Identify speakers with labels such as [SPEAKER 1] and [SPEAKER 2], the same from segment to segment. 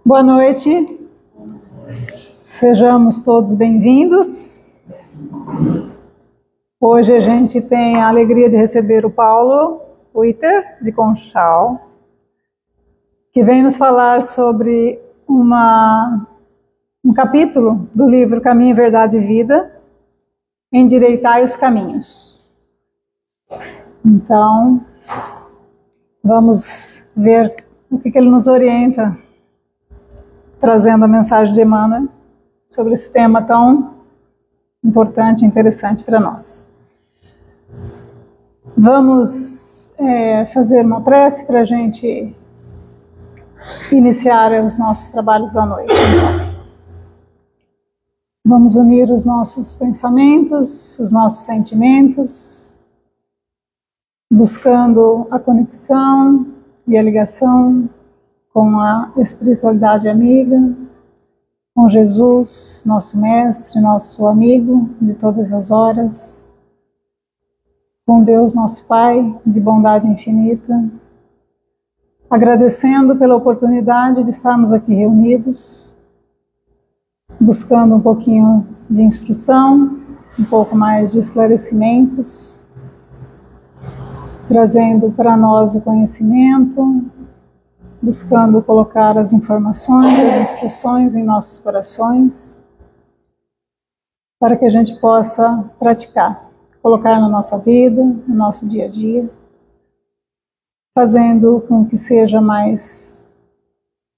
[SPEAKER 1] Boa noite, sejamos todos bem-vindos. Hoje a gente tem a alegria de receber o Paulo Witter, de Conchal, que vem nos falar sobre um capítulo do livro Caminho, Verdade e Vida, Endireitai os Caminhos. Então, vamos ver o que ele nos orienta, trazendo a mensagem de Emmanuel sobre esse tema tão importante e interessante para nós. Vamos fazer uma prece para a gente iniciar os nossos trabalhos da noite. Então, vamos unir os nossos pensamentos, os nossos sentimentos, buscando a conexão e a ligação com a espiritualidade amiga, com Jesus, nosso mestre, nosso amigo de todas as horas, com Deus, nosso Pai, de bondade infinita, agradecendo pela oportunidade de estarmos aqui reunidos, buscando um pouquinho de instrução, um pouco mais de esclarecimentos, trazendo para nós o conhecimento, buscando colocar as informações, as instruções em nossos corações, para que a gente possa praticar, colocar na nossa vida, no nosso dia a dia, fazendo com que seja mais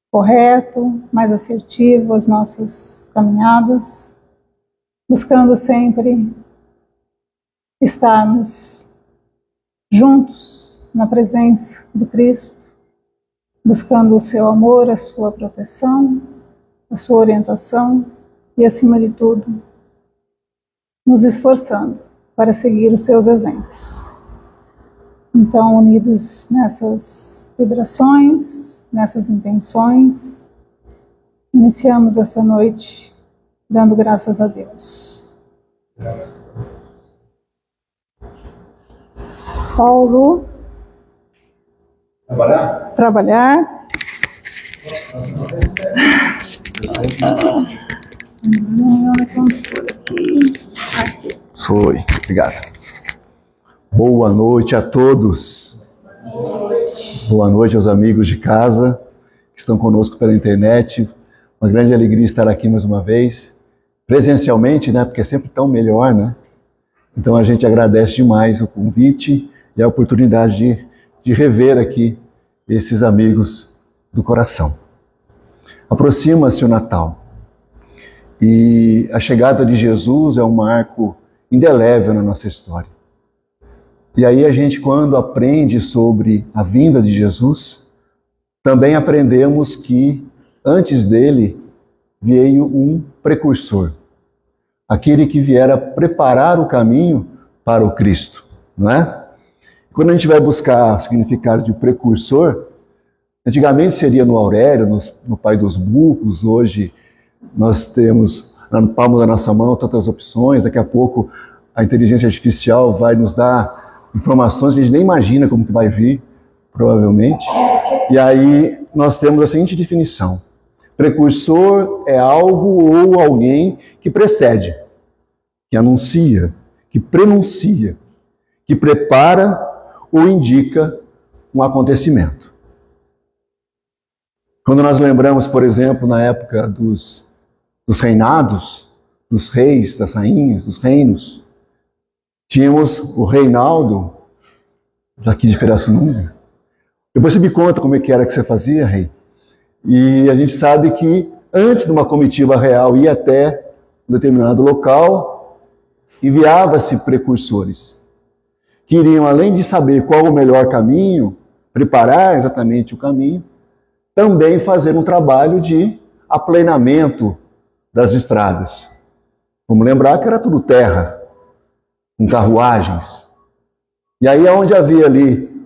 [SPEAKER 1] correto, mais assertivo as nossas caminhadas, buscando sempre estarmos juntos na presença do Cristo, buscando o seu amor, a sua proteção, a sua orientação e, acima de tudo, nos esforçando para seguir os seus exemplos. Então, unidos nessas vibrações, nessas intenções, iniciamos essa noite dando graças a Deus. Paulo. Trabalhar. Vamos por aqui.
[SPEAKER 2] Foi, obrigado. Boa noite a todos. Boa noite aos amigos de casa que estão conosco pela internet. Uma grande alegria estar aqui mais uma vez, presencialmente, né? Porque é sempre tão melhor, né? Então a gente agradece demais o convite e a oportunidade de rever aqui esses amigos do coração. Aproxima-se o Natal e a chegada de Jesus é um marco indelével na nossa história. E aí a gente, quando aprende sobre a vinda de Jesus, também aprendemos que antes dele veio um precursor, aquele que viera preparar o caminho para o Cristo, não é? Quando a gente vai buscar o significado de precursor, antigamente seria no Aurélio, no Pai dos Burros. Hoje nós temos no palmo da nossa mão tantas opções. Daqui a pouco a inteligência artificial vai nos dar informações que a gente nem imagina como que vai vir, provavelmente. E aí nós temos a seguinte definição: precursor é algo ou alguém que precede, que anuncia, que prenuncia, que prepara ou indica um acontecimento. Quando nós lembramos, por exemplo, na época dos reinados, dos reis, das rainhas, dos reinos, tínhamos o Reinaldo, daqui de Pirassununga. Depois você me conta como é que era que você fazia, rei. E a gente sabe que antes de uma comitiva real ir até um determinado local, enviava-se precursores, que iriam, além de saber qual o melhor caminho, preparar exatamente o caminho, também fazer um trabalho de aplanamento das estradas. Vamos lembrar que era tudo terra, com carruagens. E aí, onde havia ali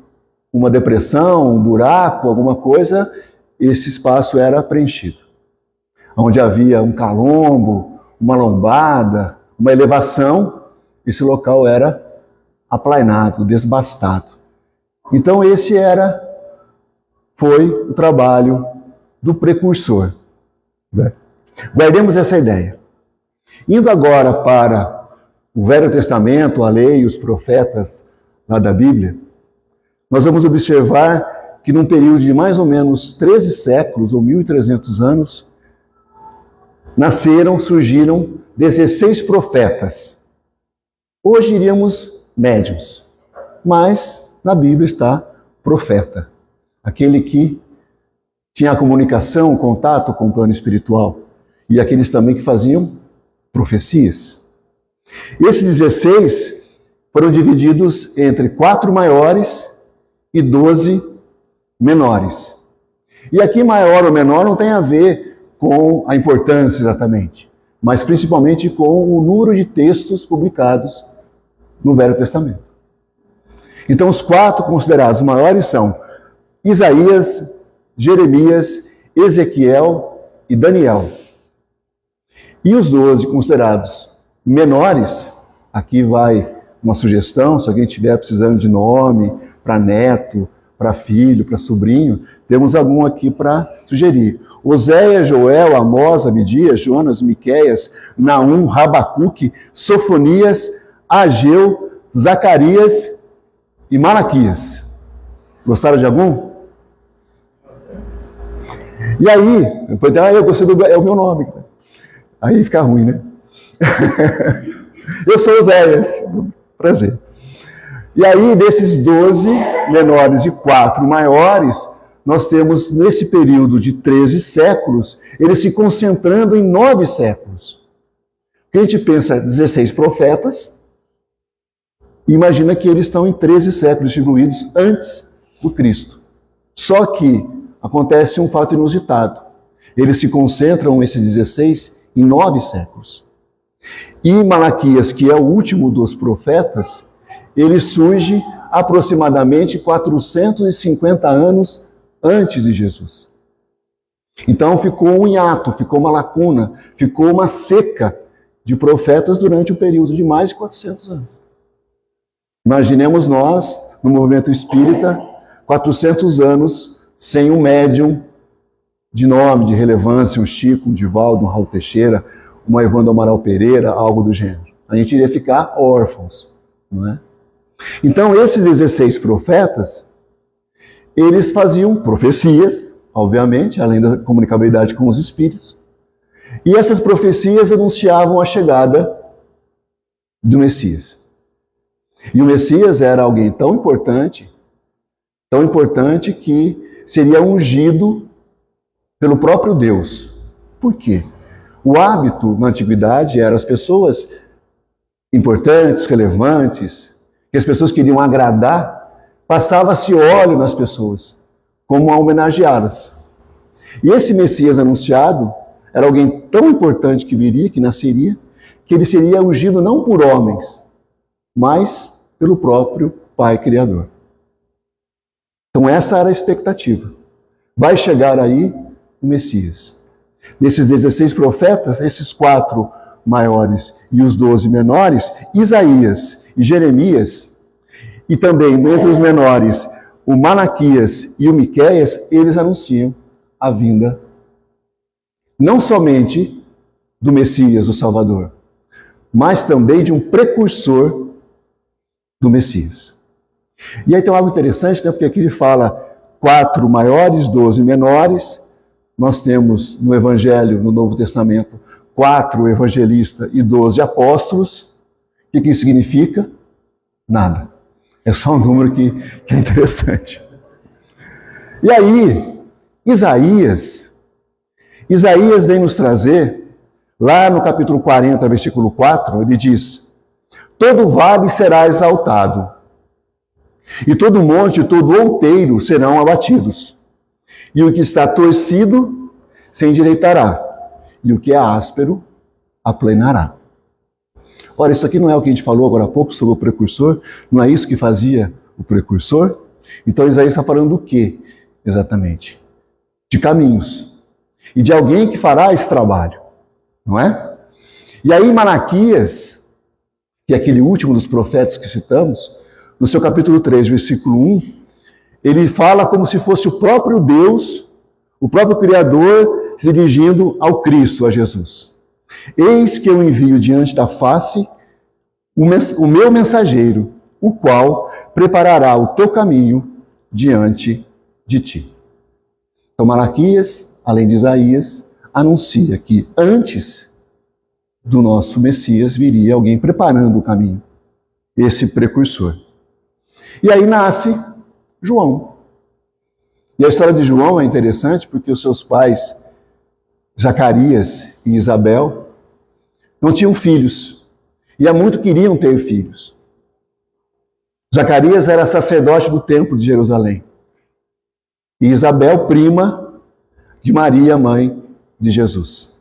[SPEAKER 2] uma depressão, um buraco, alguma coisa, esse espaço era preenchido. Onde havia um calombo, uma lombada, uma elevação, esse local era aplanado, desbastado. Então esse foi o trabalho do precursor. Né? Guardemos essa ideia. Indo agora para o Velho Testamento, a lei e os profetas lá da Bíblia, nós vamos observar que num período de mais ou menos 13 séculos, ou 1.300 anos, surgiram 16 profetas. Hoje diríamos médiuns, mas na Bíblia está profeta, aquele que tinha a comunicação, o contato com o plano espiritual, e aqueles também que faziam profecias. Esses 16 foram divididos entre 4 maiores e 12 menores. E aqui maior ou menor não tem a ver com a importância exatamente, mas principalmente com o número de textos publicados no Velho Testamento. Então os 4 considerados maiores são Isaías, Jeremias, Ezequiel e Daniel. E os 12 considerados menores, aqui vai uma sugestão, se alguém estiver precisando de nome para neto, para filho, para sobrinho, temos algum aqui para sugerir. Oséias, Joel, Amós, Abidias, Jonas, Miqueias, Naum, Rabacuque, Sofonias, Ageu, Zacarias e Malaquias. Gostaram de algum? E aí, eu gostei é o meu nome. Aí fica ruim, né? Eu sou Oséias. Prazer. E aí, desses 12 menores e 4 maiores, nós temos, nesse período de 13 séculos, eles se concentrando em 9 séculos. Porque a gente pensa 16 profetas, e imagina que eles estão em 13 séculos distribuídos antes do Cristo. Só que acontece um fato inusitado. Eles se concentram, esses 16, em 9 séculos. E Malaquias, que é o último dos profetas, ele surge aproximadamente 450 anos antes de Jesus. Então ficou um hiato, ficou uma lacuna, ficou uma seca de profetas durante um período de mais de 400 anos. Imaginemos nós, no movimento espírita, 400 anos sem um médium de nome, de relevância, um Chico, um Divaldo, um Raul Teixeira, uma Evandro Amaral Pereira, algo do gênero. A gente iria ficar órfãos, não é? Então, esses 16 profetas, eles faziam profecias, obviamente, além da comunicabilidade com os espíritos, e essas profecias anunciavam a chegada do Messias. E o Messias era alguém tão importante que seria ungido pelo próprio Deus. Por quê? O hábito na antiguidade era as pessoas importantes, relevantes, que as pessoas queriam agradar, passava-se óleo nas pessoas, como a homenageá-las. E esse Messias anunciado era alguém tão importante que viria, que nasceria, que ele seria ungido não por homens, mas pelo próprio Pai Criador. Então essa era a expectativa. Vai chegar aí o Messias. Desses 16 profetas, esses 4 maiores e os 12 menores, Isaías e Jeremias, e também entre os menores, o Malaquias e o Miqueias, eles anunciam a vinda não somente do Messias, o Salvador, mas também de um precursor do Messias. E aí tem algo interessante, né? Porque aqui ele fala 4 maiores, 12 menores. Nós temos no Evangelho, no Novo Testamento, 4 evangelistas e 12 apóstolos. O que isso significa? Nada. É só um número que é interessante. E aí, Isaías vem nos trazer, lá no capítulo 40, versículo 4, ele diz: todo vale será exaltado, e todo monte e todo outeiro serão abatidos. E o que está torcido se endireitará, e o que é áspero aplanará. Ora, isso aqui não é o que a gente falou agora há pouco sobre o precursor? Não é isso que fazia o precursor? Então Isaías está falando do quê, exatamente? De caminhos. E de alguém que fará esse trabalho, não é? E aí Malaquias, que é aquele último dos profetas que citamos, no seu capítulo 3, versículo 1, ele fala como se fosse o próprio Deus O próprio Criador se dirigindo ao Cristo, a Jesus. Eis que eu envio diante da face o meu mensageiro, o qual preparará o teu caminho diante de ti. Então, Malaquias, além de Isaías, anuncia que antes do nosso Messias viria alguém preparando o caminho, esse precursor. E aí nasce João. E a história de João é interessante porque os seus pais, Zacarias e Isabel, não tinham filhos. E há muito queriam ter filhos. Zacarias era sacerdote do templo de Jerusalém. E Isabel, prima de Maria, mãe de Jesus.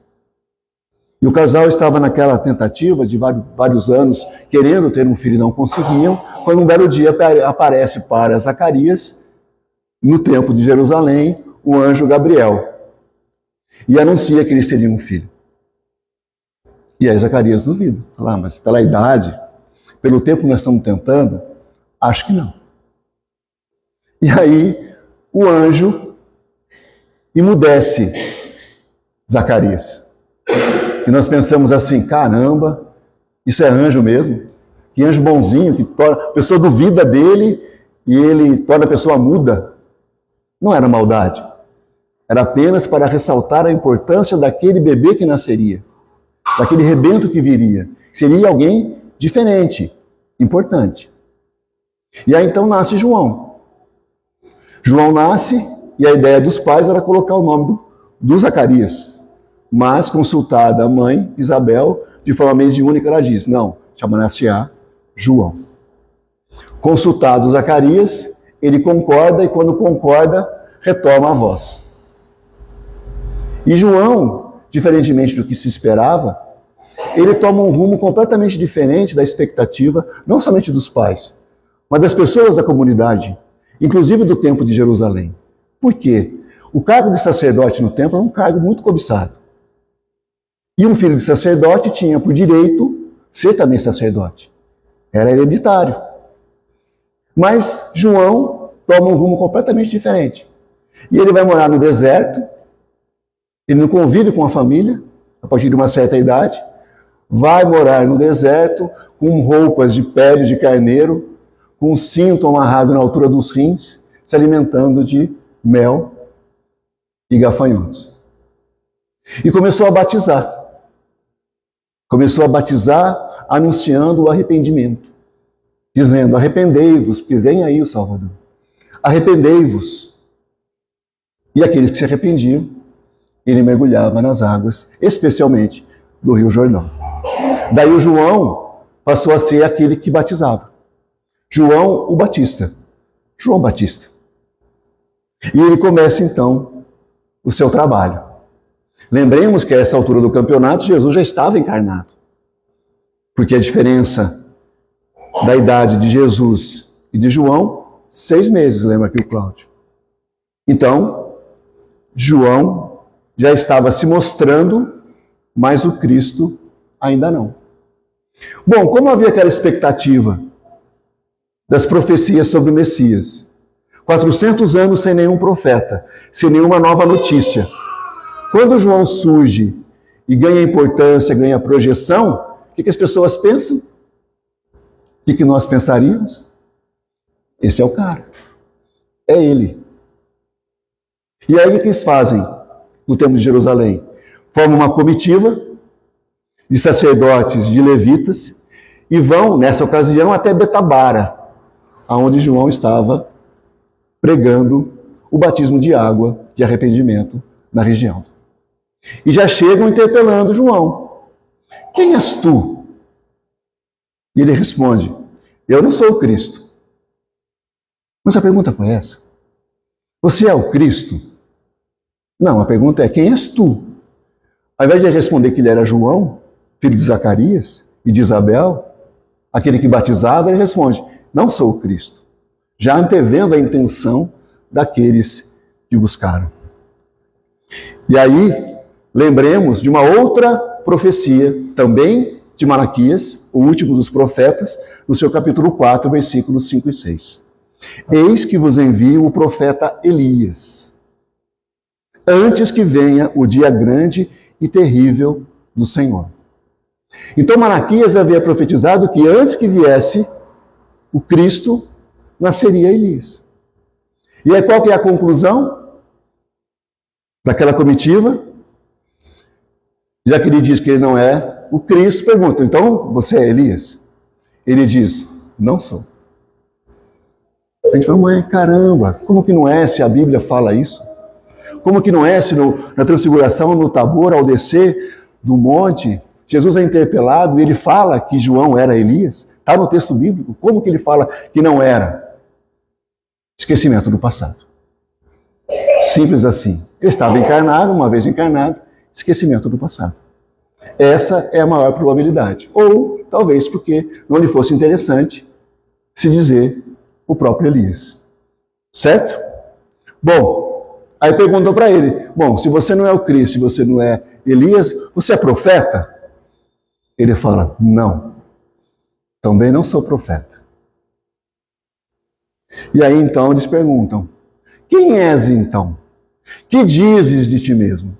[SPEAKER 2] E o casal estava naquela tentativa de vários anos, querendo ter um filho e não conseguiam, quando um belo dia aparece para Zacarias, no templo de Jerusalém, o anjo Gabriel. E anuncia que eles teriam um filho. E aí Zacarias duvida. Fala, mas pela idade, pelo tempo que nós estamos tentando, acho que não. E aí o anjo emudece Zacarias. E nós pensamos assim, caramba, isso é anjo mesmo? Que anjo bonzinho, que a pessoa duvida dele e ele torna a pessoa muda. Não era maldade. Era apenas para ressaltar a importância daquele bebê que nasceria, daquele rebento que viria. Seria alguém diferente, importante. E aí então nasce João. João nasce e a ideia dos pais era colocar o nome do Zacarias. Mas, consultada a mãe, Isabel, de forma mediúnica, ela diz, não, chama-se-á João. Consultado Zacarias, ele concorda e quando concorda, retoma a voz. E João, diferentemente do que se esperava, ele toma um rumo completamente diferente da expectativa, não somente dos pais, mas das pessoas da comunidade, inclusive do templo de Jerusalém. Por quê? O cargo de sacerdote no templo é um cargo muito cobiçado. E um filho de sacerdote tinha por direito ser também sacerdote. Era hereditário. Mas João toma um rumo completamente diferente. E ele vai morar no deserto, ele não convive com a família, a partir de uma certa idade, vai morar no deserto com roupas de pele de carneiro, com um cinto amarrado na altura dos rins, se alimentando de mel e gafanhotos. E começou a batizar. Começou a batizar anunciando o arrependimento, dizendo, arrependei-vos, porque vem aí o Salvador. Arrependei-vos. E aqueles que se arrependiam, ele mergulhava nas águas, especialmente do Rio Jordão. Daí o João passou a ser aquele que batizava. João o Batista. João Batista. E ele começa então o seu trabalho. Lembremos que a essa altura do campeonato, Jesus já estava encarnado. Porque a diferença da idade de Jesus e de João, 6 meses, lembra aqui o Cláudio. Então, João já estava se mostrando, mas o Cristo ainda não. Bom, como havia aquela expectativa das profecias sobre o Messias, 400 anos sem nenhum profeta, sem nenhuma nova notícia. Quando João surge e ganha importância, ganha projeção, o que as pessoas pensam? O que nós pensaríamos? Esse é o cara. É ele. E aí o que eles fazem no Templo de Jerusalém? Formam uma comitiva de sacerdotes, de levitas, e vão, nessa ocasião, até Betabara, onde João estava pregando o batismo de água de arrependimento na região. E já chegam interpelando João. Quem és tu? E ele responde, eu não sou o Cristo. Mas a pergunta foi essa. Você é o Cristo? Não, a pergunta é, quem és tu? Ao invés de responder que ele era João, filho de Zacarias e de Isabel, aquele que batizava, ele responde, não sou o Cristo. Já antevendo a intenção daqueles que buscaram. E aí, lembremos de uma outra profecia, também de Malaquias, o último dos profetas, no seu capítulo 4, versículos 5 e 6. Eis que vos envio o profeta Elias, antes que venha o dia grande e terrível do Senhor. Então Malaquias havia profetizado que antes que viesse o Cristo, nasceria Elias. E aí qual que é a conclusão daquela comitiva? Já que ele diz que ele não é o Cristo, pergunta, então você é Elias? Ele diz, não sou. A gente fala, mas caramba, como que não é se a Bíblia fala isso? Como que não é se na transfiguração, no Tabor, ao descer do monte, Jesus é interpelado e ele fala que João era Elias? Está no texto bíblico. Como que ele fala que não era? Esquecimento do passado. Simples assim. Ele estava encarnado, uma vez encarnado, esquecimento do passado. Essa é a maior probabilidade. Ou, talvez, porque não lhe fosse interessante se dizer o próprio Elias. Certo? Bom, aí perguntou para ele, bom, se você não é o Cristo, se você não é Elias, você é profeta? Ele fala, não, também não sou profeta. E aí então eles perguntam, quem és então? Que dizes de ti mesmo?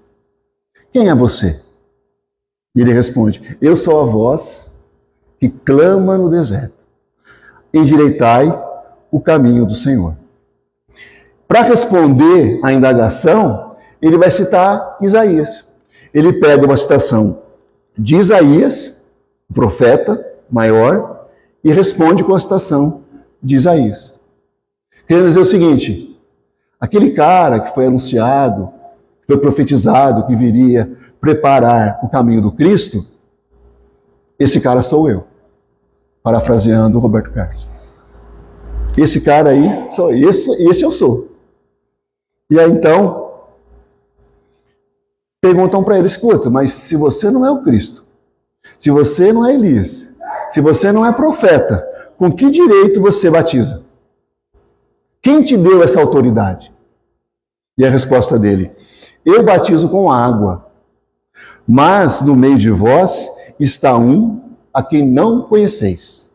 [SPEAKER 2] Quem é você? E ele responde, eu sou a voz que clama no deserto. Endireitai o caminho do Senhor. Para responder à indagação, ele vai citar Isaías. Ele pega uma citação de Isaías, o profeta maior, e responde com a citação de Isaías. Querendo dizer o seguinte, aquele cara que foi anunciado, que foi profetizado, que viria preparar o caminho do Cristo, esse cara sou eu, parafraseando o Roberto Carlos. Esse cara aí, sou esse eu sou. E aí então, perguntam para ele, escuta, mas se você não é o Cristo, se você não é Elias, se você não é profeta, com que direito você batiza? Quem te deu essa autoridade? E a resposta dele, eu batizo com água, mas no meio de vós está um a quem não conheceis.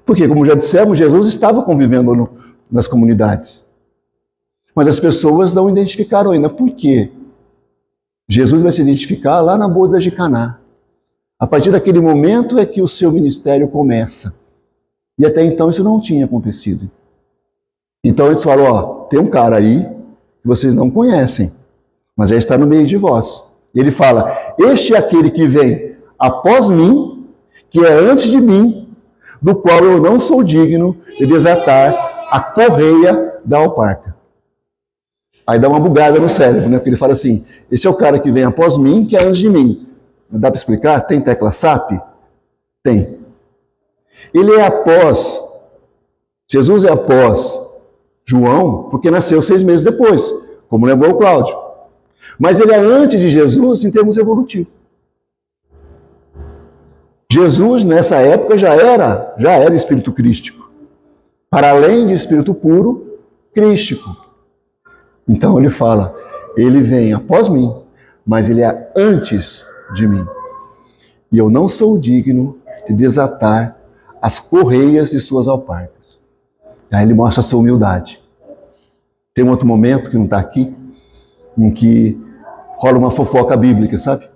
[SPEAKER 2] Porque, como já dissemos, Jesus estava convivendo nas comunidades. Mas as pessoas não identificaram ainda. Por quê? Jesus vai se identificar lá na boda de Caná. A partir daquele momento é que o seu ministério começa. E até então isso não tinha acontecido. Então eles falam, ó, tem um cara aí que vocês não conhecem, mas já está no meio de vós. E ele fala, este é aquele que vem após mim, que é antes de mim, do qual eu não sou digno de desatar a correia da alparca. Aí dá uma bugada no cérebro, né? Porque ele fala assim, esse é o cara que vem após mim, que é antes de mim. Não dá para explicar? Tem tecla SAP? Tem. Ele é após, Jesus é após João, porque nasceu 6 meses depois, como lembrou o Cláudio. Mas ele é antes de Jesus em termos evolutivos. Jesus, nessa época, já era espírito crístico. Para além de espírito puro, crístico. Então ele fala, ele vem após mim, mas ele é antes de mim. E eu não sou digno de desatar as correias de suas alparcas. Aí ele mostra a sua humildade. Tem um outro momento que não está aqui, em que rola uma fofoca bíblica, sabe?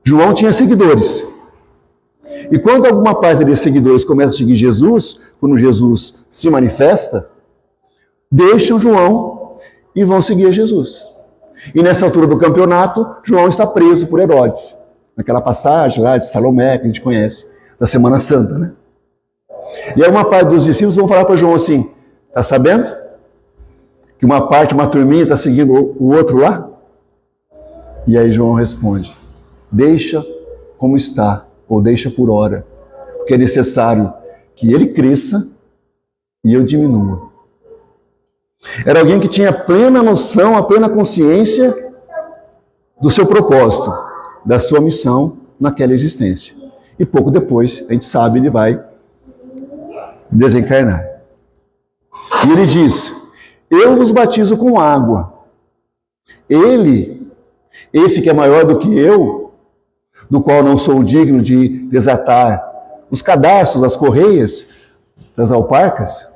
[SPEAKER 2] João tinha seguidores. E quando alguma parte desses seguidores começa a seguir Jesus, quando Jesus se manifesta, deixam João e vão seguir Jesus. E nessa altura do campeonato, João está preso por Herodes. Naquela passagem lá de Salomé, que a gente conhece, da Semana Santa, né? E aí uma parte dos discípulos vão falar para João assim, tá sabendo? Que uma turminha está seguindo o outro lá? E aí João responde, deixa como está, ou deixa por hora, porque é necessário que ele cresça e eu diminua. Era alguém que tinha plena noção, a plena consciência do seu propósito, da sua missão naquela existência. E pouco depois, a gente sabe, ele vai desencarnar. E ele diz, eu vos batizo com água. Ele, esse que é maior do que eu, do qual não sou digno de desatar os cadarços, as correias das alparcas,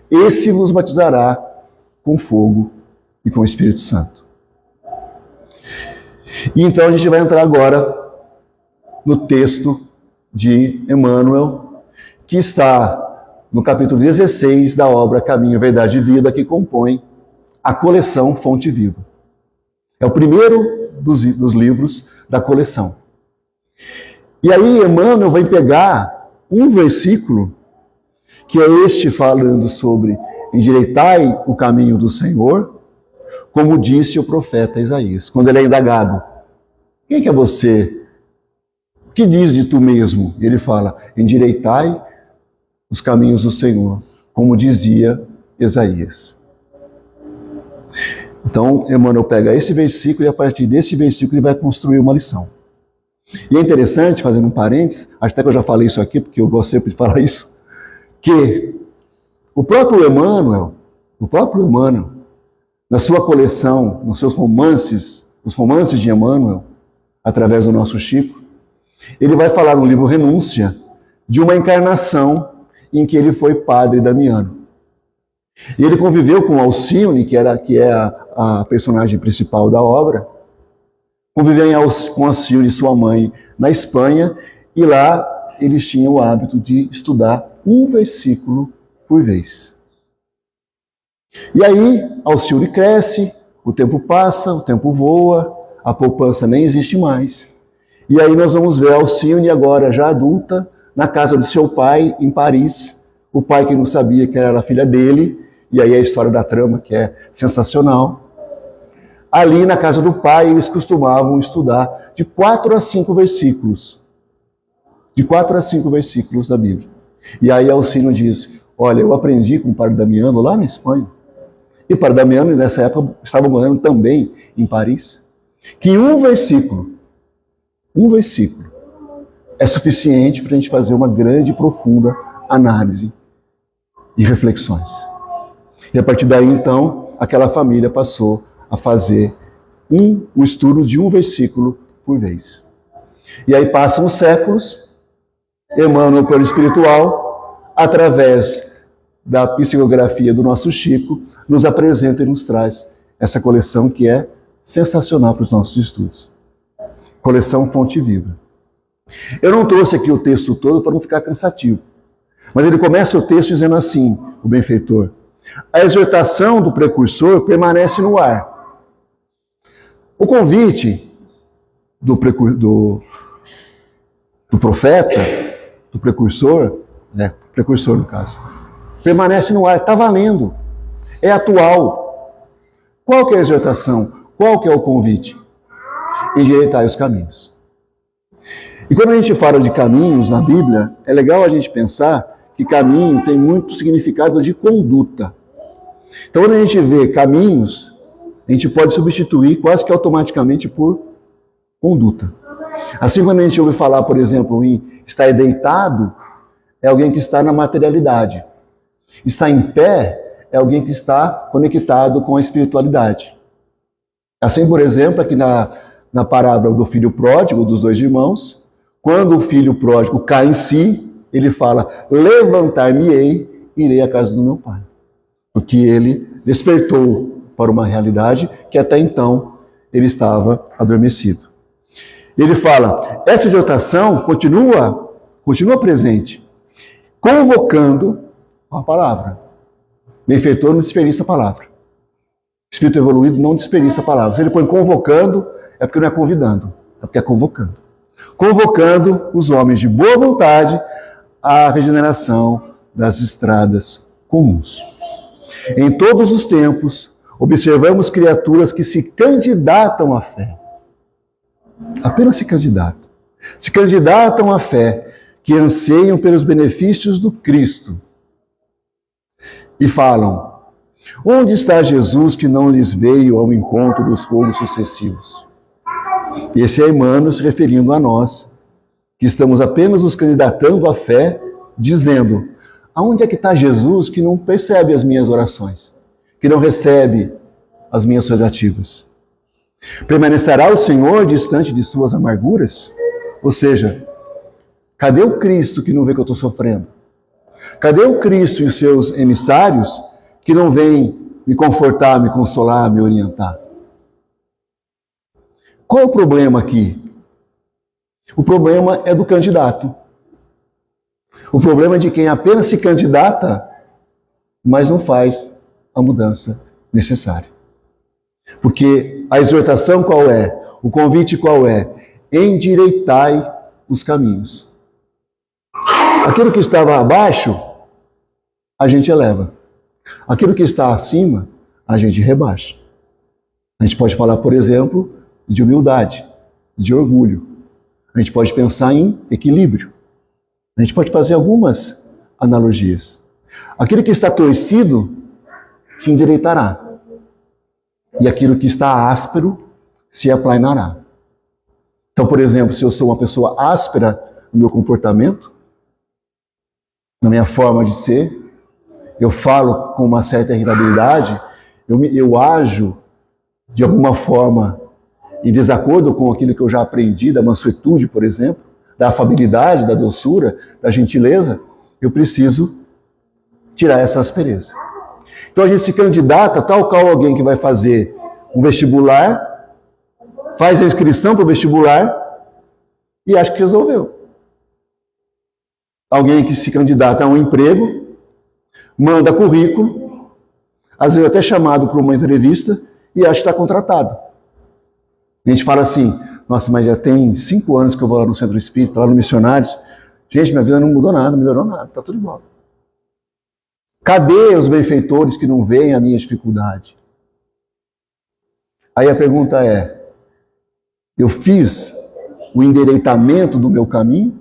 [SPEAKER 2] esse vos batizará com fogo e com o Espírito Santo. E então a gente vai entrar agora no texto de Emmanuel, que está no capítulo 16 da obra Caminho, Verdade e Vida, que compõe a coleção Fonte Viva. É o primeiro dos livros da coleção. E aí Emmanuel vai pegar um versículo, que é este falando sobre endireitai o caminho do Senhor, como disse o profeta Isaías, quando ele é indagado. Quem que é você? O que diz de tu mesmo? Ele fala, endireitai os caminhos do Senhor, como dizia Isaías. Então, Emmanuel pega esse versículo e a partir desse versículo ele vai construir uma lição. E é interessante, fazendo um parênteses, acho até que eu já falei isso aqui, porque eu gosto sempre de falar isso, que o próprio Emmanuel, na sua coleção, nos seus romances, os romances de Emmanuel, através do nosso Chico, ele vai falar no livro Renúncia de uma encarnação em que ele foi padre damiano. E ele conviveu com Alcione, que é a personagem principal da obra, conviveu com Alcione e sua mãe na Espanha, e lá eles tinham o hábito de estudar um versículo por vez. E aí Alcione cresce, o tempo passa, o tempo voa, a poupança nem existe mais. E aí nós vamos ver Alcione agora já adulta, na casa do seu pai, em Paris, o pai que não sabia que era a filha dele, e aí a história da trama que é sensacional. Ali na casa do pai eles costumavam estudar de 4 a 5 versículos. De 4 a 5 versículos da Bíblia. E aí Alcione diz, olha, eu aprendi com o Padre Damiano lá na Espanha. E o Padre Damiano nessa época estava morando também em Paris. Que um versículo é suficiente para a gente fazer uma grande e profunda análise e reflexões. E a partir daí, então, aquela família passou a fazer o estudo de um versículo por vez. E aí passam os séculos, Emmanuel, pelo espiritual, através da psicografia do nosso Chico, nos apresenta e nos traz essa coleção que é sensacional para os nossos estudos. Coleção Fonte Viva. Eu não trouxe aqui o texto todo para não ficar cansativo, mas ele começa o texto dizendo assim, o benfeitor, a exortação do precursor permanece no ar. O convite do profeta, do precursor, precursor no caso, permanece no ar, está valendo, é atual. Qual que é a exortação? Qual que é o convite? Endireitai os caminhos. E quando a gente fala de caminhos na Bíblia, é legal a gente pensar que caminho tem muito significado de conduta. Então, quando a gente vê caminhos, a gente pode substituir quase que automaticamente por conduta. Assim, quando a gente ouve falar, por exemplo, em estar deitado, é alguém que está na materialidade. Estar em pé é alguém que está conectado com a espiritualidade. Assim, por exemplo, aqui na parábola do filho pródigo, dos 2 irmãos, quando o filho pródigo cai em si, ele fala, levantar-me-ei, irei à casa do meu pai. Porque ele despertou para uma realidade que até então ele estava adormecido. Ele fala, essa exortação continua presente, convocando a palavra. Benfeitor não desperdiça a palavra. Espírito evoluído não desperdiça a palavra. Se ele põe convocando, é porque não é convidando, é porque é convocando. Convocando os homens de boa vontade à regeneração das estradas comuns. Em todos os tempos, observamos criaturas que se candidatam à fé. Apenas se candidatam. Se candidatam à fé, que anseiam pelos benefícios do Cristo. E falam, onde está Jesus que não lhes veio ao encontro dos fogos sucessivos? Esse é Emmanuel se referindo a nós, que estamos apenas nos candidatando à fé, dizendo, aonde é que está Jesus que não percebe as minhas orações, que não recebe as minhas rogativas? Permanecerá o Senhor distante de suas amarguras? Ou seja, cadê o Cristo que não vê que eu estou sofrendo? Cadê o Cristo e os seus emissários que não vêm me confortar, me consolar, me orientar? Qual é o problema aqui? O problema é do candidato. O problema é de quem apenas se candidata, mas não faz a mudança necessária. Porque a exortação qual é? O convite qual é? Endireitai os caminhos. Aquilo que estava abaixo, a gente eleva. Aquilo que está acima, a gente rebaixa. A gente pode falar, por exemplo, de humildade, de orgulho. A gente pode pensar em equilíbrio. A gente pode fazer algumas analogias. Aquilo que está torcido se endireitará. E aquilo que está áspero se aplanará. Então, por exemplo, se eu sou uma pessoa áspera no meu comportamento, na minha forma de ser, eu falo com uma certa irritabilidade, eu ajo de alguma forma em desacordo com aquilo que eu já aprendi, da mansuetude, por exemplo, da afabilidade, da doçura, da gentileza, eu preciso tirar essa aspereza. Então a gente se candidata tal qual alguém que vai fazer um vestibular, faz a inscrição para o vestibular e acha que resolveu. Alguém que se candidata a um emprego, manda currículo, às vezes até chamado para uma entrevista e acha que está contratado. A gente fala assim, nossa, mas já tem 5 anos que eu vou lá no Centro Espírita, lá no Missionários. Gente, minha vida não mudou nada, não melhorou nada, está tudo igual. Cadê os benfeitores que não veem a minha dificuldade? Aí a pergunta é, eu fiz o endireitamento do meu caminho?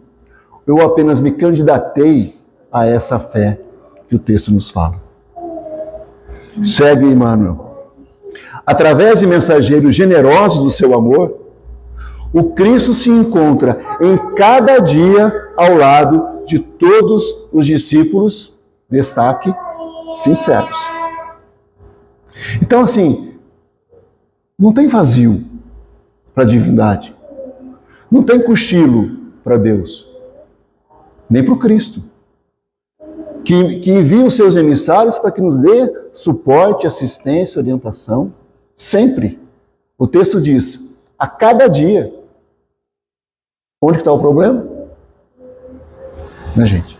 [SPEAKER 2] Ou eu apenas me candidatei a essa fé que o texto nos fala? Segue, Emmanuel. Através de mensageiros generosos do seu amor, o Cristo se encontra em cada dia ao lado de todos os discípulos, destaque, sinceros. Então, assim, não tem vazio para a divindade. Não tem cochilo para Deus. Nem para o Cristo. Que envia os seus emissários para que nos dê suporte, assistência, orientação. Sempre. O texto diz, a cada dia. Onde está o problema? Né, gente?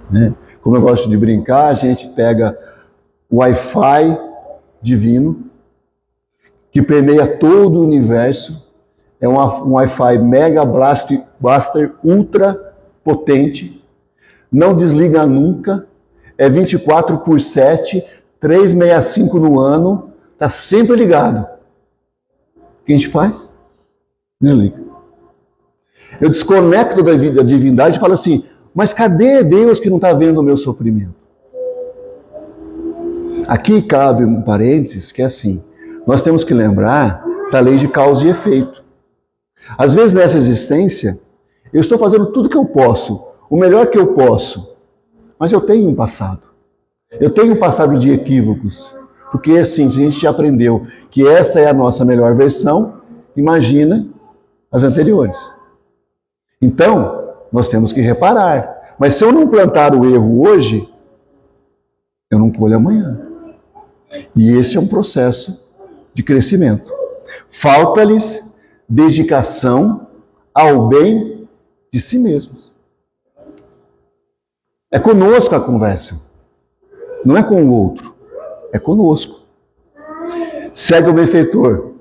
[SPEAKER 2] Né? Como eu gosto de brincar, a gente pega o Wi-Fi divino, que permeia todo o universo. É um Wi-Fi Mega Blaster ultra potente. Não desliga nunca. É 24/7, 365 no ano. Está sempre ligado. O que a gente faz? Desliga. Eu desconecto da divindade e falo assim, mas cadê Deus que não está vendo o meu sofrimento? Aqui cabe um parênteses que é assim, nós temos que lembrar da lei de causa e efeito. Às vezes nessa existência, eu estou fazendo tudo que eu posso, o melhor que eu posso, mas eu tenho um passado. Eu tenho um passado de equívocos. Porque assim, se a gente já aprendeu que essa é a nossa melhor versão, imagina as anteriores. Então, nós temos que reparar. Mas se eu não plantar o erro hoje, eu não colho amanhã. E esse é um processo de crescimento. Falta-lhes dedicação ao bem de si mesmos. É conosco a conversa. Não é com o outro. É conosco. Segue o benfeitor.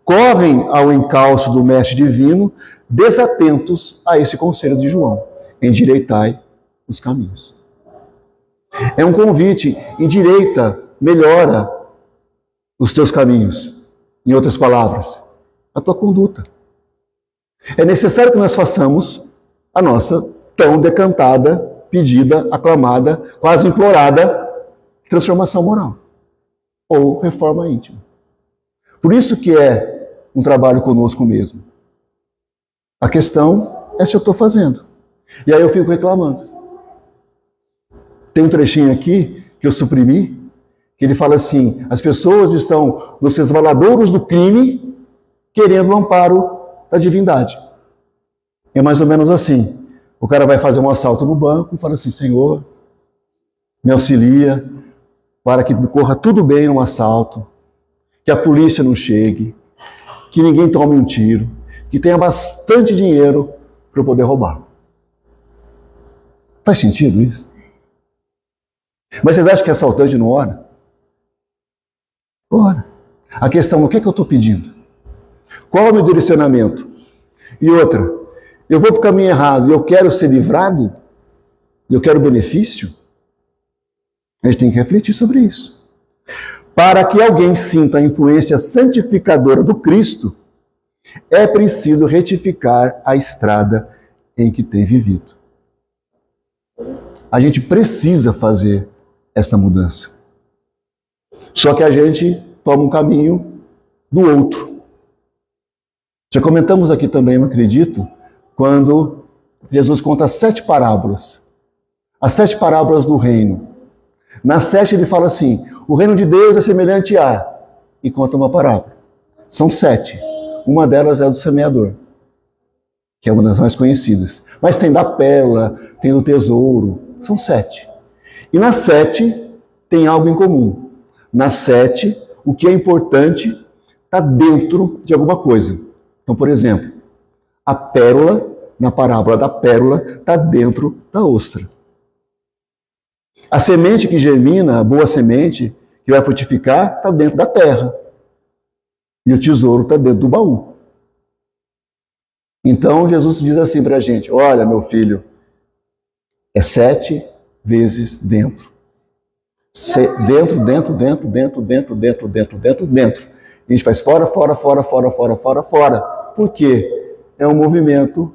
[SPEAKER 2] Correm ao encalço do Mestre Divino, desatentos a esse conselho de João. Endireitai os caminhos. É um convite. Endireita, melhora os teus caminhos. Em outras palavras, a tua conduta. É necessário que nós façamos a nossa tão decantada, pedida, aclamada, quase implorada transformação moral. Ou reforma íntima. Por isso que é um trabalho conosco mesmo. A questão é se eu estou fazendo. E aí eu fico reclamando. Tem um trechinho aqui que eu suprimi, que ele fala assim, as pessoas estão nos resvaladouros do crime querendo o amparo da divindade. É mais ou menos assim. O cara vai fazer um assalto no banco e fala assim, Senhor, me auxilia para que corra tudo bem no assalto, que a polícia não chegue, que ninguém tome um tiro, que tenha bastante dinheiro para eu poder roubar. Faz sentido isso? Mas vocês acham que assaltante não ora? Ora. A questão, o que eu estou pedindo? Qual é o meu direcionamento? E outra, eu vou para o caminho errado e eu quero ser livrado? Eu quero benefício? A gente tem que refletir sobre isso. Para que alguém sinta a influência santificadora do Cristo, é preciso retificar a estrada em que tem vivido. A gente precisa fazer esta mudança. Só que a gente toma um caminho do outro. Já comentamos aqui também, não acredito, quando Jesus conta 7 parábolas. As 7 parábolas do reino. Na 7 ele fala assim, o reino de Deus é semelhante a... E conta uma parábola. São 7. Uma delas é a do semeador, que é uma das mais conhecidas. Mas tem da pérola, tem do tesouro. São 7. E na 7 tem algo em comum. Na 7, o que é importante está dentro de alguma coisa. Então, por exemplo, a pérola, na parábola da pérola, está dentro da ostra. A semente que germina, a boa semente, que vai frutificar, está dentro da terra. E o tesouro está dentro do baú. Então, Jesus diz assim para a gente, olha, meu filho, é 7 vezes dentro. Dentro. A gente faz fora. Por quê? É um movimento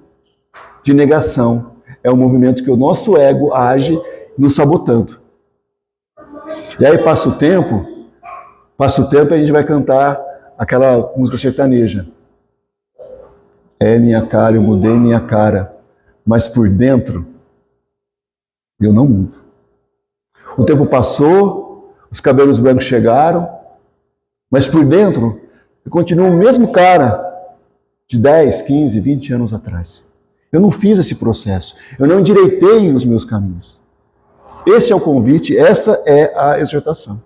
[SPEAKER 2] de negação. É um movimento que o nosso ego age nos sabotando. E aí passa o tempo e a gente vai cantar aquela música sertaneja. É minha cara, eu mudei minha cara, mas por dentro eu não mudo. O tempo passou, os cabelos brancos chegaram, mas por dentro eu continuo o mesmo cara de 10, 15, 20 anos atrás. Eu não fiz esse processo, eu não endireitei os meus caminhos. Esse é o convite, essa é a exortação.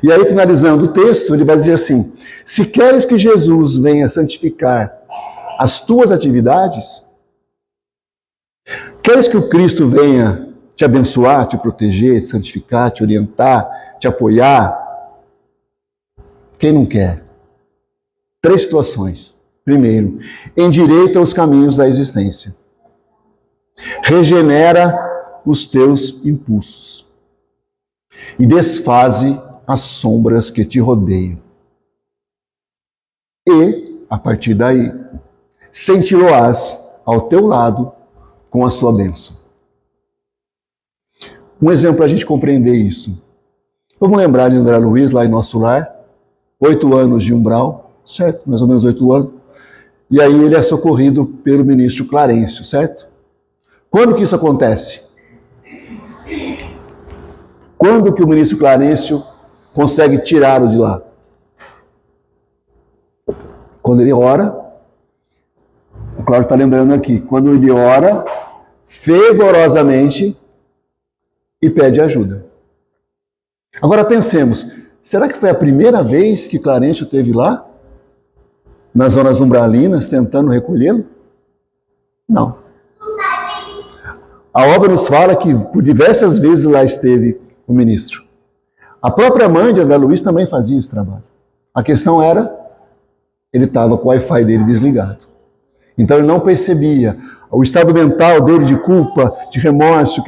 [SPEAKER 2] E aí, finalizando o texto, ele vai dizer assim, se queres que Jesus venha santificar as tuas atividades, queres que o Cristo venha te abençoar, te proteger, te santificar, te orientar, te apoiar, quem não quer? 3 situações. Primeiro, endireita os caminhos da existência. Regenera os teus impulsos. E desfaze as sombras que te rodeiam. E, a partir daí, senti-lo-ás ao teu lado com a sua bênção. Um exemplo para a gente compreender isso. Vamos lembrar de André Luiz, lá em nosso lar, 8 anos de umbral, certo? Mais ou menos 8 anos. E aí ele é socorrido pelo ministro Clarencio, certo? Quando que isso acontece? Quando que o ministro Clarencio consegue tirá-lo de lá? Quando ele ora, o Cláudio está lembrando aqui, quando ele ora fervorosamente e pede ajuda. Agora pensemos, será que foi a primeira vez que Clarencio esteve lá? Nas zonas umbralinas, tentando recolhê-lo? Não. A obra nos fala que por diversas vezes lá esteve o ministro. A própria mãe de André Luiz também fazia esse trabalho. A questão era, ele estava com o Wi-Fi dele desligado. Então ele não percebia. O estado mental dele de culpa, de remorso,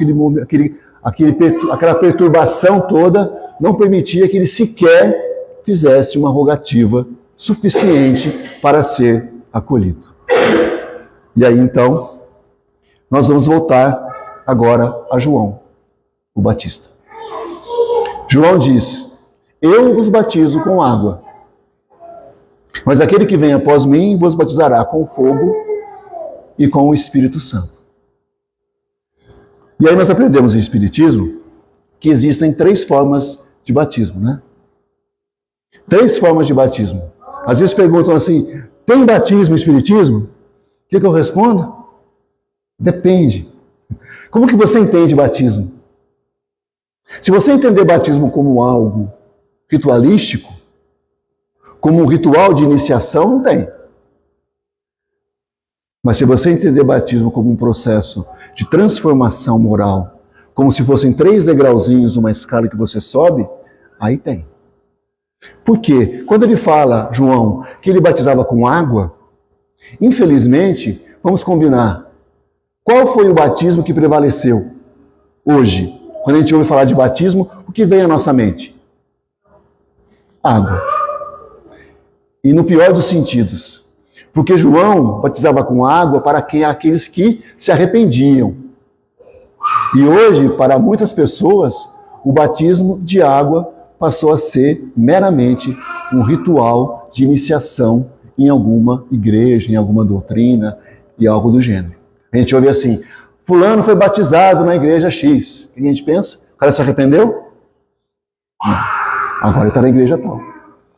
[SPEAKER 2] aquela perturbação toda, não permitia que ele sequer fizesse uma rogativa suficiente para ser acolhido. E aí então, nós vamos voltar agora a João, o Batista. João diz, eu vos batizo com água, mas aquele que vem após mim vos batizará com fogo e com o Espírito Santo. E aí nós aprendemos em Espiritismo que existem 3 formas de batismo, né? 3 formas de batismo. Às vezes perguntam assim, tem batismo em Espiritismo? O que eu respondo? Depende. Como que você entende batismo? Se você entender batismo como algo ritualístico, como um ritual de iniciação, não tem. Mas se você entender batismo como um processo de transformação moral, como se fossem 3 degrauzinhos numa escala que você sobe, aí tem. Por quê? Quando ele fala, João, que ele batizava com água, infelizmente, vamos combinar, qual foi o batismo que prevaleceu hoje? Quando a gente ouve falar de batismo, o que vem à nossa mente? Água. E no pior dos sentidos. Porque João batizava com água para aqueles que se arrependiam. E hoje, para muitas pessoas, o batismo de água passou a ser meramente um ritual de iniciação em alguma igreja, em alguma doutrina e algo do gênero. A gente ouve assim, fulano foi batizado na igreja X. O que a gente pensa? O cara se arrependeu? Não. Agora ele está na igreja tal.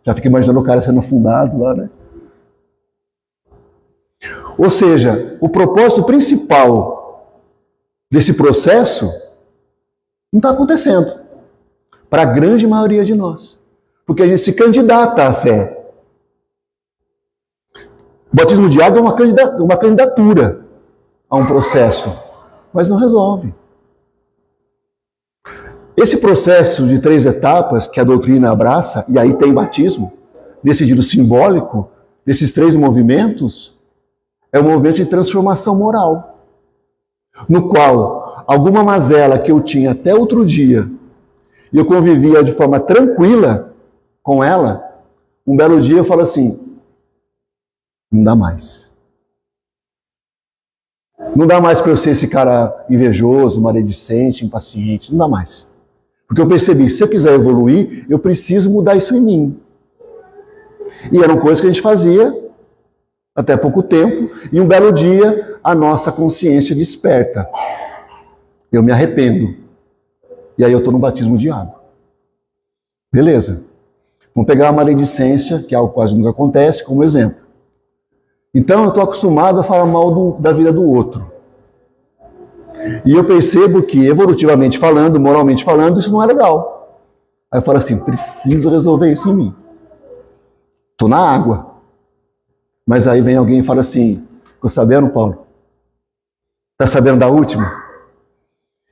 [SPEAKER 2] Já fica imaginando o cara sendo fundado lá, né? Ou seja, o propósito principal desse processo não está acontecendo para a grande maioria de nós. Porque a gente se candidata à fé. O batismo de água é uma candidatura a um processo, mas não resolve. Esse processo de 3 etapas que a doutrina abraça, e aí tem batismo, nesse sentido simbólico, desses 3 movimentos, é um movimento de transformação moral, no qual alguma mazela que eu tinha até outro dia, e eu convivia de forma tranquila com ela, um belo dia eu falo assim, não dá mais. Não dá mais para eu ser esse cara invejoso, maledicente, impaciente, não dá mais. Porque eu percebi, se eu quiser evoluir, eu preciso mudar isso em mim. E eram coisas que a gente fazia até pouco tempo, e um belo dia a nossa consciência desperta. Eu me arrependo. E aí eu estou no batismo de água. Beleza. Vamos pegar a maledicência, que é algo que quase nunca acontece, como exemplo. Então eu estou acostumado a falar mal da vida do outro. E eu percebo que, evolutivamente falando, moralmente falando, isso não é legal. Aí eu falo assim, preciso resolver isso em mim. Estou na água. Mas aí vem alguém e fala assim, ficou sabendo, Paulo? Está sabendo da última?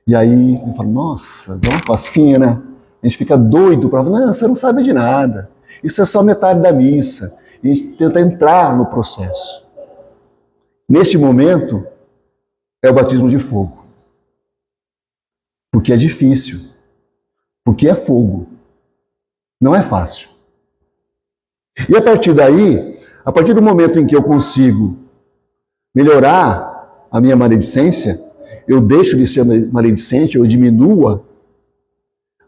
[SPEAKER 2] E aí eu falo, nossa, dá uma cosquinha, né? A gente fica doido para falar, não, você não sabe de nada. Isso é só metade da missa. E a gente tenta entrar no processo. Neste momento, é o batismo de fogo. Porque é difícil. Porque é fogo. Não é fácil. E a partir daí, a partir do momento em que eu consigo melhorar a minha maledicência, eu deixo de ser maledicente, eu diminua,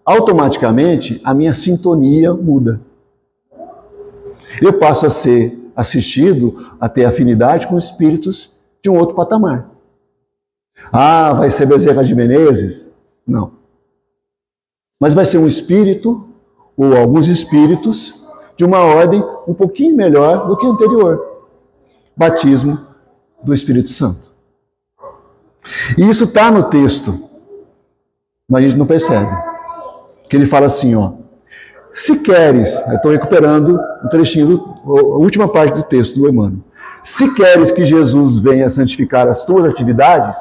[SPEAKER 2] automaticamente a minha sintonia muda. Eu passo a ser assistido, a ter afinidade com espíritos de um outro patamar. Ah, vai ser Bezerra de Menezes? Não. Mas vai ser um espírito, ou alguns espíritos, de uma ordem um pouquinho melhor do que a anterior. Batismo do Espírito Santo. E isso está no texto, mas a gente não percebe. Que ele fala assim, ó. Se queres, eu estou recuperando um trechinho, a última parte do texto do Emmanuel. Se queres que Jesus venha santificar as tuas atividades,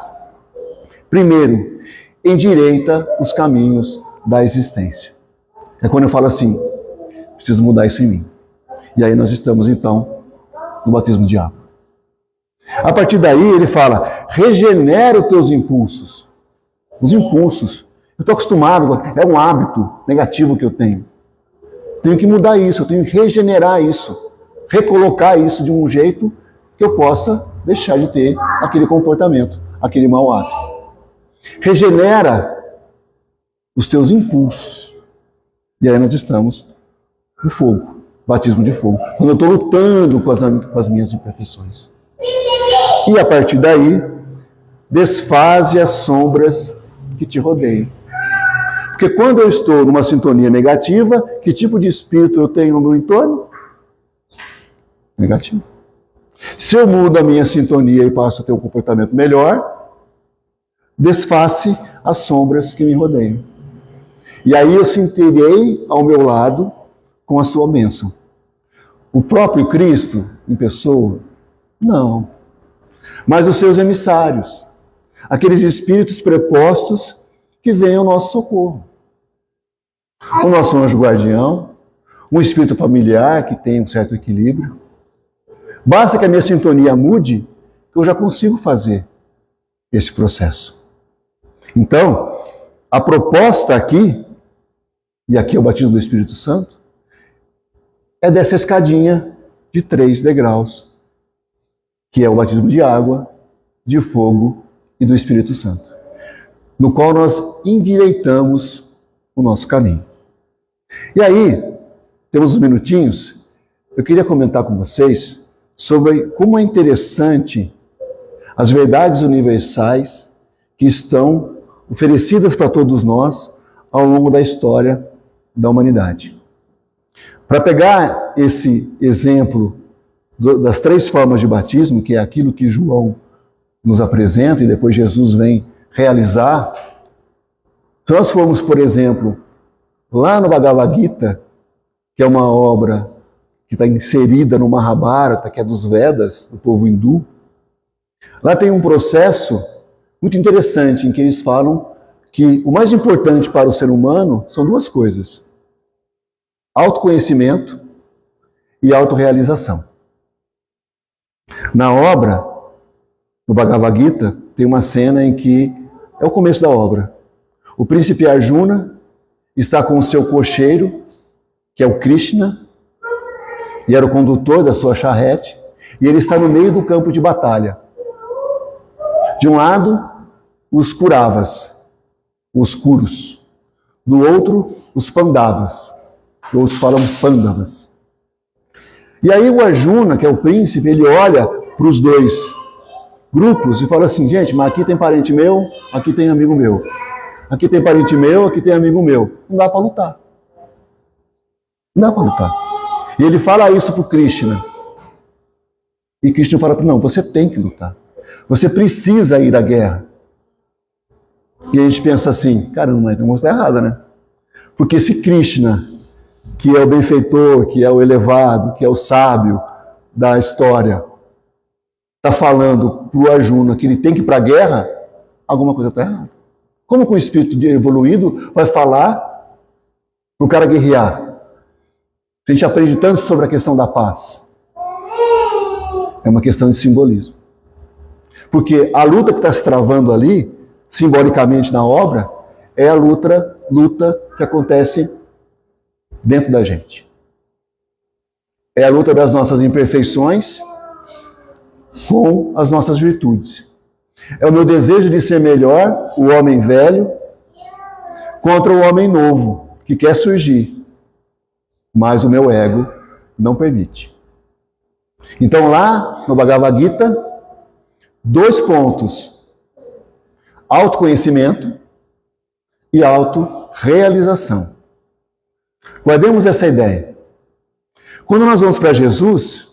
[SPEAKER 2] primeiro, endireita os caminhos da existência. É quando eu falo assim, preciso mudar isso em mim. E aí nós estamos, então, no batismo de água. A partir daí, ele fala, regenera os teus impulsos. Os impulsos. Eu estou acostumado, é um hábito negativo que eu tenho. Tenho que mudar isso, eu tenho que regenerar isso. Recolocar isso de um jeito que eu possa deixar de ter aquele comportamento, aquele mau hábito. Regenera os teus impulsos. E aí nós estamos no fogo, batismo de fogo. Quando eu estou lutando com as minhas imperfeições. E a partir daí, desfaze as sombras que te rodeiam. Porque quando eu estou numa sintonia negativa, que tipo de espírito eu tenho no meu entorno? Negativo. Se eu mudo a minha sintonia e passo a ter um comportamento melhor, desface as sombras que me rodeiam. E aí eu sentirei ao meu lado com a sua bênção. O próprio Cristo em pessoa? Não. Mas os seus emissários, aqueles espíritos prepostos que vêm ao nosso socorro. O nosso anjo guardião, um espírito familiar que tem um certo equilíbrio. Basta que a minha sintonia mude, que eu já consigo fazer esse processo. Então, a proposta aqui, e aqui é o batismo do Espírito Santo, é dessa escadinha de 3 degraus, que é o batismo de água, de fogo e do Espírito Santo, no qual nós endireitamos o nosso caminho. E aí, temos uns minutinhos, eu queria comentar com vocês sobre como é interessante as verdades universais que estão oferecidas para todos nós ao longo da história da humanidade. Para pegar esse exemplo das 3 formas de batismo, que é aquilo que João nos apresenta e depois Jesus vem realizar, se nós formos, por exemplo, lá no Bhagavad Gita, que é uma obra que está inserida no Mahabharata, que é dos Vedas, do povo hindu, lá tem um processo muito interessante em que eles falam que o mais importante para o ser humano são 2 coisas: autoconhecimento e autorrealização. Na obra, no Bhagavad Gita, tem uma cena em que é o começo da obra. O príncipe Arjuna está com o seu cocheiro, que é o Krishna, e era o condutor da sua charrete, e ele está no meio do campo de batalha. De um lado, os Kuravas, os Kurus. Do outro, os Pandavas. Outros falam Pandavas. E aí o Arjuna, que é o príncipe, ele olha para os 2 grupos e fala assim: gente, mas aqui tem parente meu, aqui tem amigo meu. Aqui tem parente meu, aqui tem amigo meu. Não dá para lutar. Não dá para lutar. E ele fala isso para o Krishna. E Krishna fala para ele: não, você tem que lutar. Você precisa ir à guerra. E a gente pensa assim: caramba, então está errada, né? Porque se Krishna, que é o benfeitor, que é o elevado, que é o sábio da história, está falando para o Arjuna que ele tem que ir para a guerra, alguma coisa está errada. Como que um espírito evoluído vai falar para o cara guerrear? A gente aprende tanto sobre a questão da paz. É uma questão de simbolismo. Porque a luta que está se travando ali, simbolicamente na obra, é a luta que acontece dentro da gente. É a luta das nossas imperfeições com as nossas virtudes. É o meu desejo de ser melhor, o homem velho, contra o homem novo, que quer surgir. Mas o meu ego não permite. Então lá no Bhagavad Gita, 2 pontos: autoconhecimento e autorrealização. Guardemos essa ideia. Quando nós vamos para Jesus,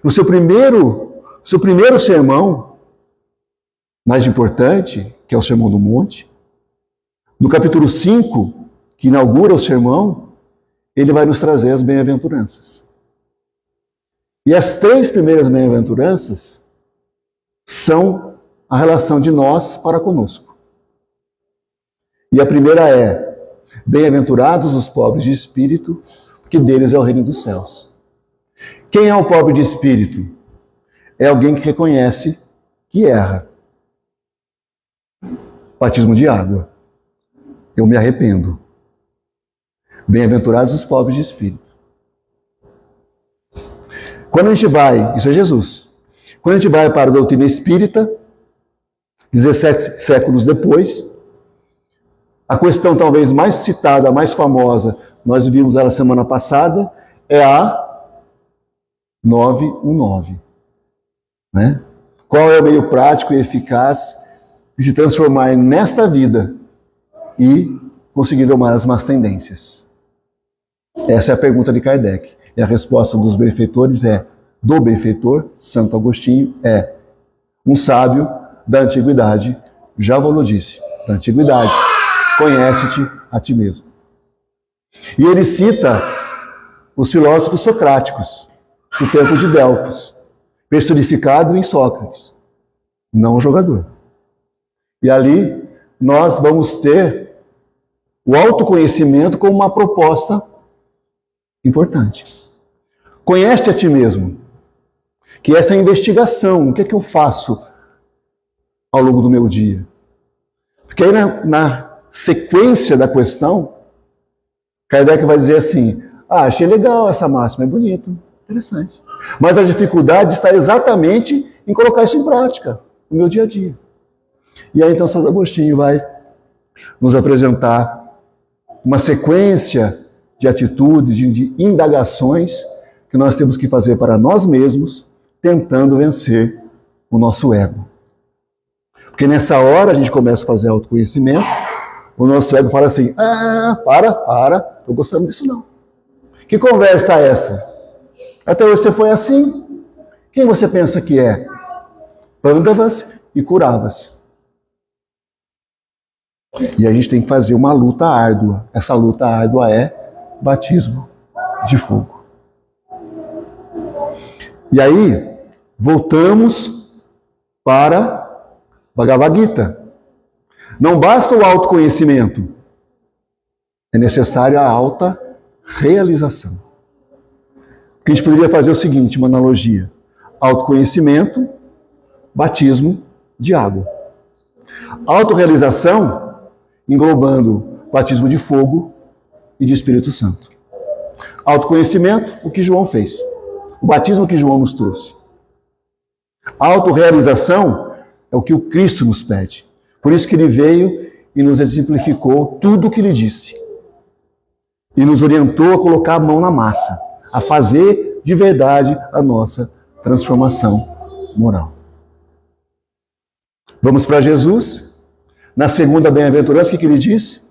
[SPEAKER 2] no seu primeiro sermão, mais importante, que é o Sermão do Monte, no capítulo 5, que inaugura o sermão, ele vai nos trazer as bem-aventuranças. E as 3 primeiras bem-aventuranças são a relação de nós para conosco. E a primeira é: bem-aventurados os pobres de espírito, porque deles é o reino dos céus. Quem é o pobre de espírito? É alguém que reconhece que erra. Batismo de água. Eu me arrependo. Bem-aventurados os pobres de espírito. Quando a gente vai, isso é Jesus. Quando a gente vai para a doutrina espírita, 17 séculos depois, a questão talvez mais citada, mais famosa, nós vimos ela semana passada, é a 919. Né? Qual é o meio prático e eficaz de se transformar nesta vida e conseguir domar as más tendências? Essa é a pergunta de Kardec. E a resposta dos benfeitores do benfeitor, Santo Agostinho, é: um sábio da antiguidade já vos disse, da antiguidade, conhece-te a ti mesmo. E ele cita os filósofos socráticos. do templo de Delfos, personificado em Sócrates, não o jogador. E ali nós vamos ter o autoconhecimento como uma proposta importante. Conhece a ti mesmo, que essa investigação, o que é que eu faço ao longo do meu dia? Porque aí na sequência da questão, Kardec vai dizer assim, achei legal essa máxima, é bonito, interessante. Mas a dificuldade está exatamente em colocar isso em prática, no meu dia a dia. E aí então Santo Agostinho vai nos apresentar uma sequência de atitudes, de indagações que nós temos que fazer para nós mesmos, tentando vencer o nosso ego. Porque nessa hora a gente começa a fazer autoconhecimento, o nosso ego fala assim, para, estou gostando disso não. Que conversa é essa? Até hoje você foi assim? Quem você pensa que é? Pândavas e Kuravas. E a gente tem que fazer uma luta árdua. Essa luta árdua é batismo de fogo. E aí, voltamos para Bhagavad Gita. Não basta o autoconhecimento, é necessária a alta realização. Porque a gente poderia fazer o seguinte, uma analogia. Autoconhecimento, batismo de água. Autorrealização, englobando batismo de fogo e de Espírito Santo. Autoconhecimento, o que João fez. O batismo que João nos trouxe. Autorrealização é o que o Cristo nos pede. Por isso que ele veio e nos exemplificou tudo o que ele disse. E nos orientou a colocar a mão na massa, a fazer de verdade a nossa transformação moral. Vamos para Jesus. Na segunda bem-aventurança, o que ele disse?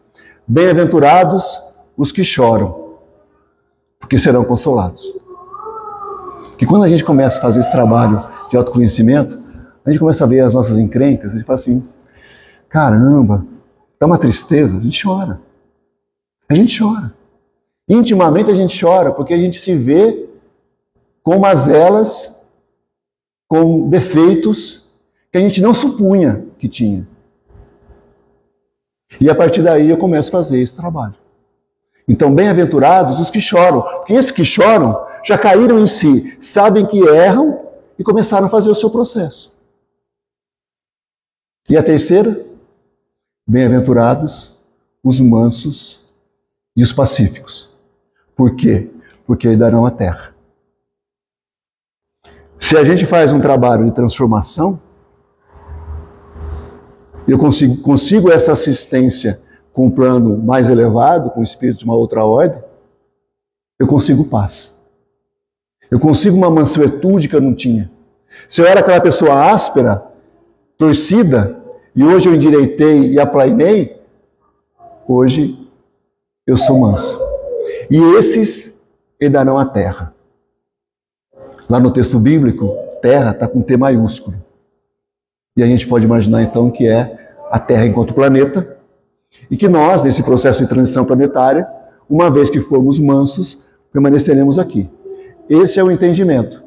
[SPEAKER 2] Bem-aventurados os que choram, porque serão consolados. Que quando a gente começa a fazer esse trabalho de autoconhecimento, a gente começa a ver as nossas encrencas, a gente fala assim, caramba, dá uma tristeza, a gente chora. A gente chora. Intimamente a gente chora, porque a gente se vê com mazelas, com defeitos que a gente não supunha que tinha. E a partir daí eu começo a fazer esse trabalho. Então, bem-aventurados os que choram, porque esses que choram já caíram em si, sabem que erram e começaram a fazer o seu processo. E a terceira, bem-aventurados os mansos e os pacíficos. Por quê? Porque herdarão a terra. Se a gente faz um trabalho de transformação, eu consigo essa assistência com um plano mais elevado, com o espírito de uma outra ordem, eu consigo paz. Eu consigo uma mansuetude que eu não tinha. Se eu era aquela pessoa áspera, torcida, e hoje eu endireitei e aplainei, hoje eu sou manso. E esses herdarão a terra. Lá no texto bíblico, terra está com T maiúsculo. E a gente pode imaginar então que é a Terra enquanto planeta, e que nós, nesse processo de transição planetária, uma vez que formos mansos, permaneceremos aqui. Esse é o entendimento.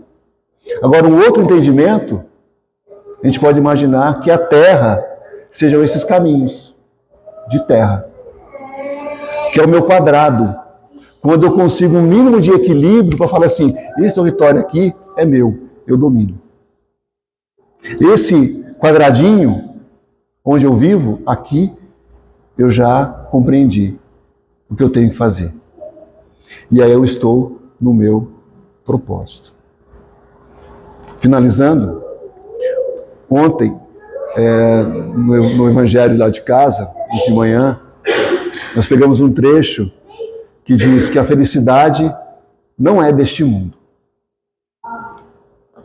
[SPEAKER 2] Agora, um outro entendimento, a gente pode imaginar que a Terra sejam esses caminhos de terra, que é o meu quadrado. Quando eu consigo um mínimo de equilíbrio para falar assim, esse território aqui é meu, eu domino. Esse quadradinho, onde eu vivo, aqui, eu já compreendi o que eu tenho que fazer. E aí eu estou no meu propósito. Finalizando, ontem, no Evangelho lá de casa, de manhã, nós pegamos um trecho que diz que a felicidade não é deste mundo.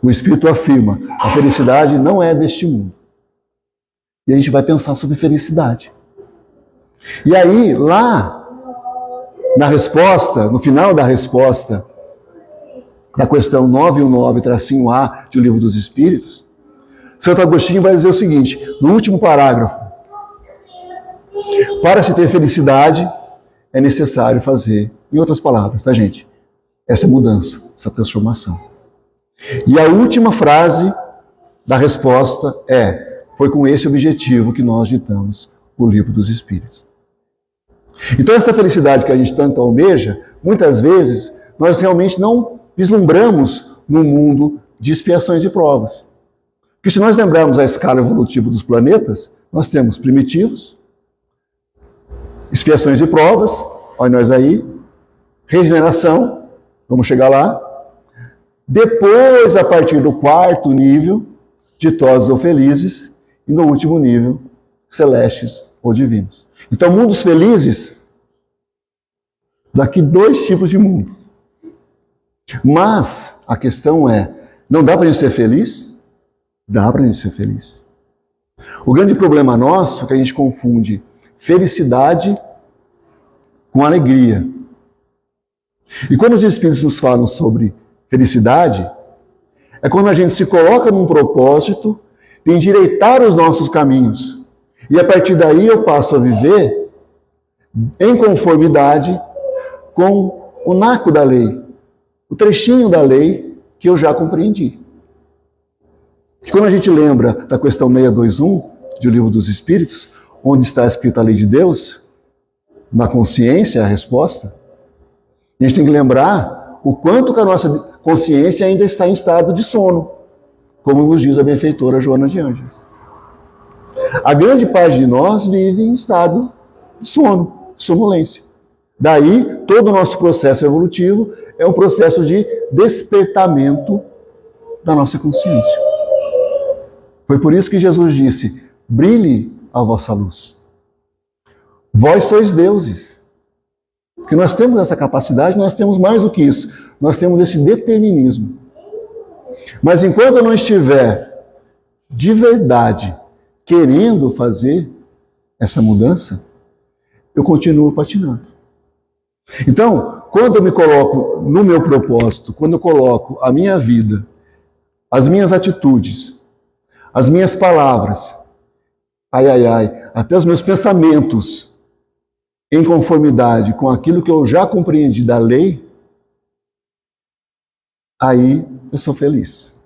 [SPEAKER 2] O Espírito afirma, a felicidade não é deste mundo. E a gente vai pensar sobre felicidade. E aí, lá, na resposta, no final da resposta, da questão 919-A do Livro dos Espíritos, Santo Agostinho vai dizer o seguinte, no último parágrafo, para se ter felicidade, é necessário fazer, em outras palavras, tá gente? Essa mudança, essa transformação. E a última frase da resposta foi com esse objetivo que nós ditamos o Livro dos Espíritos. Então essa felicidade que a gente tanto almeja, muitas vezes nós realmente não vislumbramos no mundo de expiações e provas. Porque se nós lembrarmos a escala evolutiva dos planetas, nós temos primitivos, expiações e provas, olha nós aí, regeneração, vamos chegar lá. Depois, a partir do 4º nível, ditosos ou felizes, e no último nível, celestes ou divinos. Então, mundos felizes, daqui 2 tipos de mundo. Mas a questão não dá para a gente ser feliz? Dá para a gente ser feliz. O grande problema nosso é que a gente confunde felicidade com alegria. E quando os Espíritos nos falam sobre felicidade, é quando a gente se coloca num propósito de endireitar os nossos caminhos. E a partir daí eu passo a viver em conformidade com o naco da lei, o trechinho da lei que eu já compreendi. E quando a gente lembra da questão 621 do Livro dos Espíritos, onde está escrita a lei de Deus, na consciência a resposta, a gente tem que lembrar o quanto que a nossa consciência ainda está em estado de sono, como nos diz a benfeitora Joana de Ângeles. A grande parte de nós vive em estado de sono, sonolência. Daí, todo o nosso processo evolutivo é um processo de despertamento da nossa consciência. Foi por isso que Jesus disse, brilhe a vossa luz. Vós sois deuses. Porque nós temos essa capacidade, nós temos mais do que isso. Nós temos esse determinismo. Mas enquanto eu não estiver de verdade querendo fazer essa mudança, eu continuo patinando. Então, quando eu me coloco no meu propósito, quando eu coloco a minha vida, as minhas atitudes, as minhas palavras, até os meus pensamentos, em conformidade com aquilo que eu já compreendi da lei, aí eu sou feliz.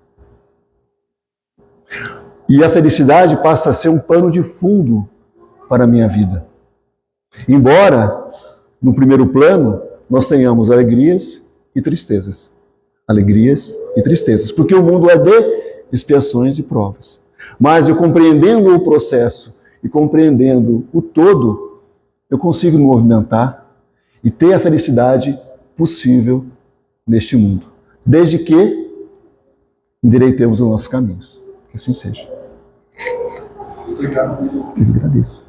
[SPEAKER 2] E a felicidade passa a ser um pano de fundo para a minha vida. Embora, no primeiro plano, nós tenhamos alegrias e tristezas. Alegrias e tristezas. Porque o mundo é de expiações e provas. Mas eu compreendendo o processo e compreendendo o todo, eu consigo me movimentar e ter a felicidade possível neste mundo. Desde que endireitemos os nossos caminhos. Que assim seja.
[SPEAKER 3] Obrigado.
[SPEAKER 2] Eu agradeço.